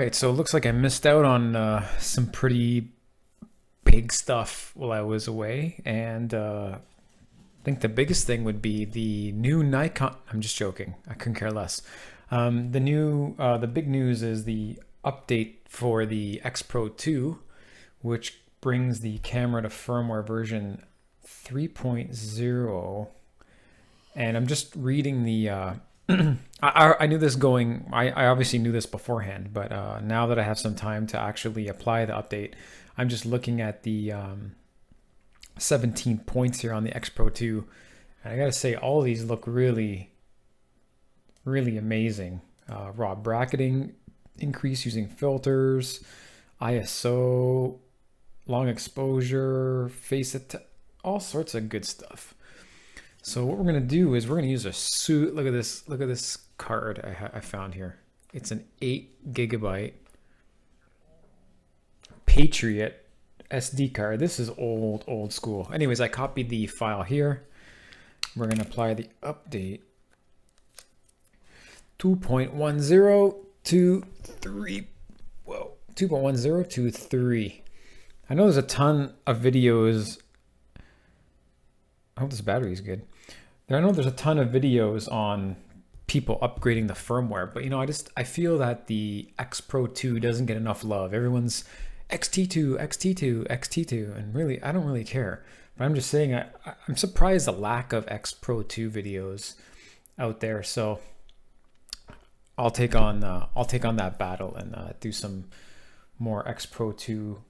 Right, so it looks like I missed out on some pretty big stuff while I was away, and I think the biggest thing would be the new Nikon. I'm just joking. I couldn't care less. The big news is the update for the xpro2, which brings the camera to firmware version 3.0. And I'm just reading the. I knew this going. I obviously knew this beforehand, but now that I have some time to actually apply the update, I'm just looking at the 17 points here on the X Pro 2, and I gotta say, all of these look really, really amazing. Raw bracketing increase using filters, ISO, long exposure, all sorts of good stuff. So what we're gonna do is we're gonna use a suit. Look at this. Look at this card I found here. It's an 8 GB Patriot SD card. This is old school. Anyways, I copied the file here. We're gonna apply the update 2.10 to 3. Whoa, 2.10 to 3. I know there's a ton of videos. I hope this battery is good. I know there's a ton of videos on people upgrading the firmware, but I feel that the X Pro 2 doesn't get enough love. Everyone's XT2, XT2, XT2, and really, I don't really care. But I'm just saying, I'm surprised the lack of X Pro 2 videos out there. So I'll take on that battle and do some more X Pro 2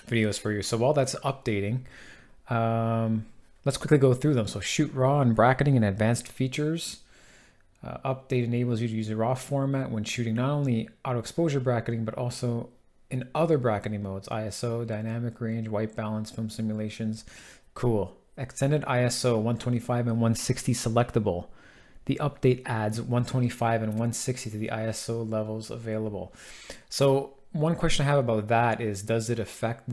videos for you. So while that's updating, let's quickly go through them. So shoot raw and bracketing and advanced features. Update enables you to use a raw format when shooting not only auto exposure bracketing, but also in other bracketing modes, ISO, dynamic range, white balance, film simulations. Cool. Extended ISO 125 and 160 selectable. The update adds 125 and 160 to the ISO levels available. So one question I have about that is, does it affect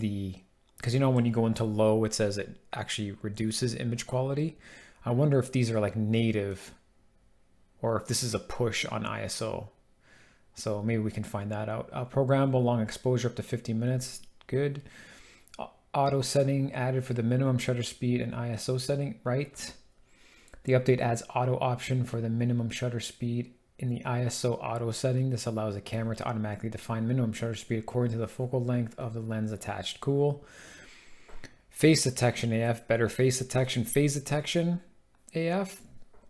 because when you go into low, it says it actually reduces image quality. I wonder if these are like native or if this is a push on ISO. So maybe we can find that out. Programmable long exposure up to 50 minutes. Good. Auto setting added for the minimum shutter speed and ISO setting, right? The update adds auto option for the minimum shutter speed in the ISO auto setting. This allows the camera to automatically define minimum shutter speed according to the focal length of the lens attached. Cool. Face detection AF, better face detection, phase detection AF,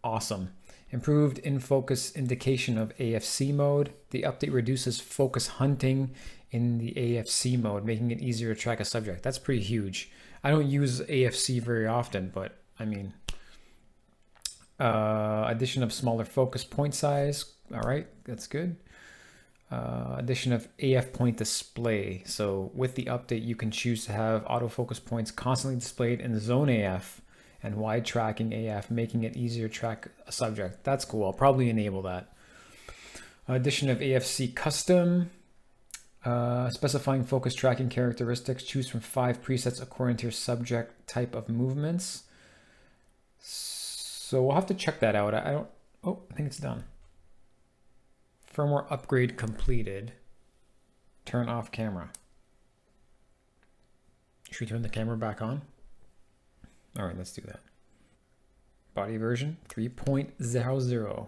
awesome. Improved in focus indication of AFC mode. The update reduces focus hunting in the AFC mode, making it easier to track a subject. That's pretty huge. I don't use AFC very often, but I mean, addition of smaller focus point size. All right, that's good. Addition of AF point display. So with the update, you can choose to have autofocus points constantly displayed in zone AF and wide tracking AF, making it easier to track a subject. That's cool. I'll probably enable that. Addition of AFC custom, specifying focus tracking characteristics. Choose from 5 presets according to your subject type of movements. So we'll have to check that out. I think it's done. Firmware upgrade completed. Turn off camera. Should we turn the camera back on? All right, let's do that. Body version 3.00.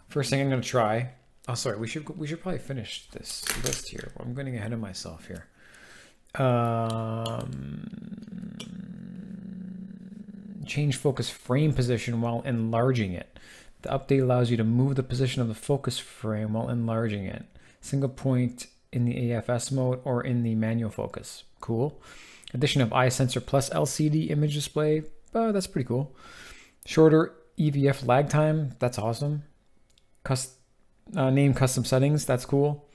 First thing I'm going to try. Oh, sorry. We should probably finish this list here. I'm getting ahead of myself here. Change focus frame position while enlarging it. The update allows you to move the position of the focus frame while enlarging it. Single point in the AFS mode or in the manual focus. Cool. Addition of eye sensor plus LCD image display. That's pretty cool. Shorter EVF lag time. That's awesome. Name custom settings. That's cool.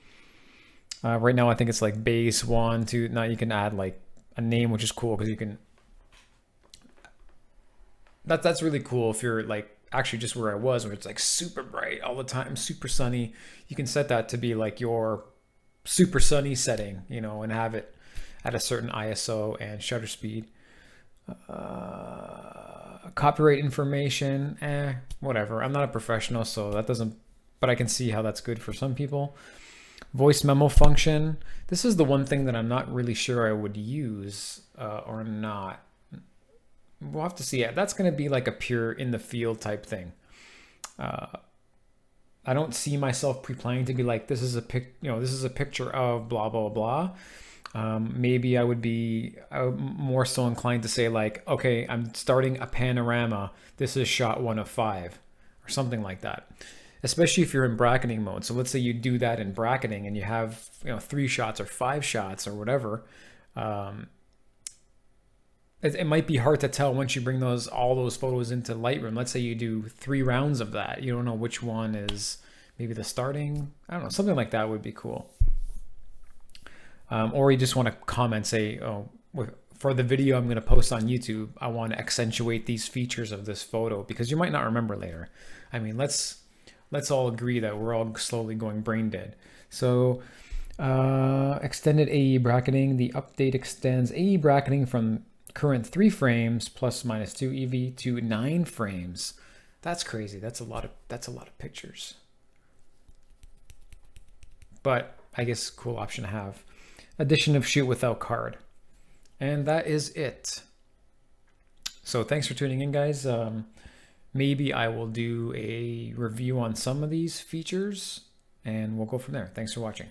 Right now I think it's like base 1, 2. Now you can add like a name, which is cool because you can. That's really cool if you're like actually just where I was, where it's like super bright all the time, super sunny. You can set that to be like your super sunny setting, and have it at a certain ISO and shutter speed. Copyright information, whatever. I'm not a professional, so that doesn't but I can see how that's good for some people. Voice memo function. This is the one thing that I'm not really sure I would use or not. We'll have to see. That's going to be like a pure in the field type thing. I don't see myself pre-planning to be like, this is a this is a picture of blah blah blah. Maybe I would be more so inclined to say like, okay, I'm starting a panorama. This is shot 1 of 5 or something like that. Especially if you're in bracketing mode. So let's say you do that in bracketing and you have 3 shots or 5 shots or whatever. It might be hard to tell once you bring all those photos into Lightroom. Let's say you do 3 rounds of that. You don't know which one is maybe the starting. I don't know. Something like that would be cool. Or you just want to comment, say, oh, for the video I'm going to post on YouTube, I want to accentuate these features of this photo, because you might not remember later. I mean, let's all agree that we're all slowly going brain dead. So extended AE bracketing. The update extends AE bracketing from current 3 frames plus minus 2 EV to 9 frames. That's crazy. That's a lot of pictures. But I guess cool option to have. Addition of shoot without card. And that is it. So thanks for tuning in, guys. Maybe I will do a review on some of these features and we'll go from there. Thanks for watching.